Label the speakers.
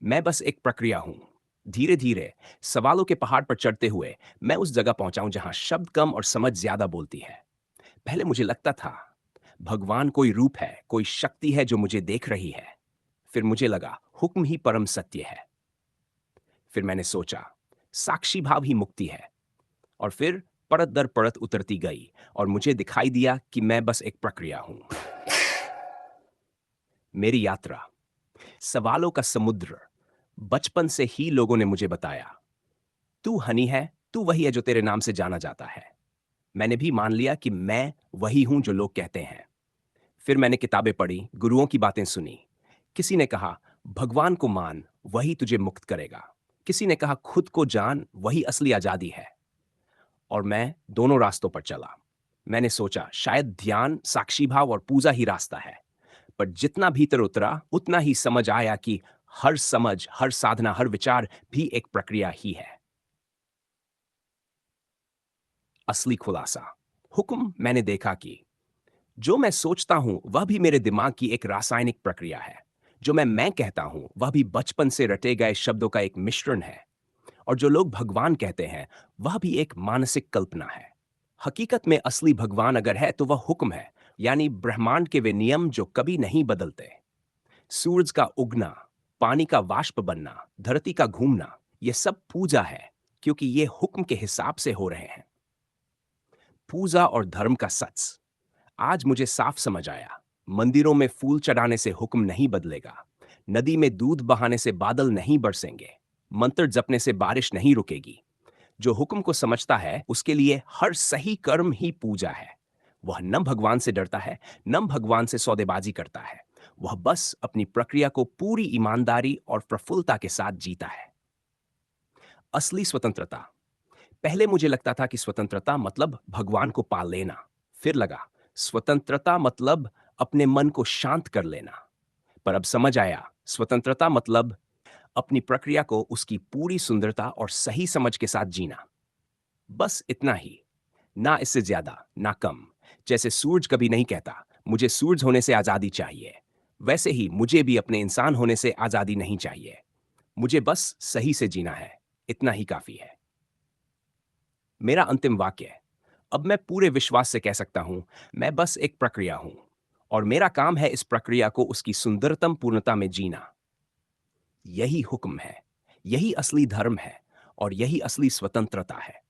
Speaker 1: मैं बस एक प्रक्रिया हूँ। धीरे-धीरे सवालों के पहाड़ पर चढ़ते हुए मैं उस जगह पहुँचा हूँ जहाँ शब्द कम और समझ ज़्यादा बोलती है। पहले मुझे लगता था, भगवान कोई रूप है, कोई शक्ति है जो मुझे देख रही है। फिर मुझे लगा, हुक्म ही परम सत्य है। फिर मैंने सोचा, साक्षी भाव ही मुक्ति है। और फिर परत दर परत उतरती गई और मुझे दिखाई दिया कि मैं बस एक प्रक्रिया हूँ। मेरी यात्रा, सवालों का समुद्र। बचपन से ही लोगों ने मुझे बताया, तू हनी है, तू वही है जो तेरे नाम से जाना जाता है। मैंने भी मान लिया कि मैं वही हूं जो लोग कहते हैं। फिर मैंने किताबें पढ़ी, गुरुओं की बातें सुनी। किसी ने कहा, भगवान को मान, वही तुझे मुक्त करेगा। किसी ने कहा, खुद को जान, वही असली आजादी है। और मैं दोनों रास्तों पर चला। मैंने सोचा, शायद ध्यान, साक्षी भाव और पूजा ही रास्ता है। पर जितना भीतर उतरा, उतना ही समझ आया कि हर समझ, हर साधना, हर विचार भी एक प्रक्रिया ही है। असली खुलासा, हुक्म मैंने देखा कि जो मैं सोचता हूं वह भी मेरे दिमाग की एक रासायनिक प्रक्रिया है। जो मैं कहता हूं वह भी बचपन से रटे गए शब्दों का एक मिश्रण है। और जो लोग भगवान कहते हैं वह भी एक मानसिक कल्पना है। हकीकत में असली भगवान अगर है तो वह हुक्म है, यानी ब्रह्मांड के वे नियम जो कभी नहीं बदलते। सूरज का उगना, पानी का वाष्प बनना, धरती का घूमना, ये सब पूजा है, क्योंकि ये हुक्म के हिसाब से हो रहे हैं। पूजा और धर्म का सच आज मुझे साफ समझ आया। मंदिरों में फूल चढ़ाने से हुक्म नहीं बदलेगा। नदी में दूध बहाने से बादल नहीं बरसेंगे। मंत्र जपने से बारिश नहीं रुकेगी। जो हुक्म को समझता है उसके लिए हर सही कर्म ही पूजा है। वह न भगवान से डरता है, न भगवान से सौदेबाजी करता है। वह बस अपनी प्रक्रिया को पूरी ईमानदारी और प्रफुल्लता के साथ जीता है। असली स्वतंत्रता, पहले मुझे लगता था कि स्वतंत्रता मतलब भगवान को पा लेना। फिर लगा, स्वतंत्रता मतलब अपने मन को शांत कर लेना। पर अब समझ आया, स्वतंत्रता मतलब अपनी प्रक्रिया को उसकी पूरी सुंदरता और सही समझ के साथ जीना। बस इतना ही, ना इससे ज्यादा, ना कम। जैसे सूरज कभी नहीं कहता, मुझे सूरज होने से आजादी चाहिए, वैसे ही मुझे भी अपने इंसान होने से आजादी नहीं चाहिए। मुझे बस सही से जीना है, इतना ही काफी है। मेरा अंतिम वाक्य, अब मैं पूरे विश्वास से कह सकता हूं, मैं बस एक प्रक्रिया हूं। और मेरा काम है इस प्रक्रिया को उसकी सुंदरतम पूर्णता में जीना। यही हुक्म है, यही असली धर्म है, और यही असली स्वतंत्रता है।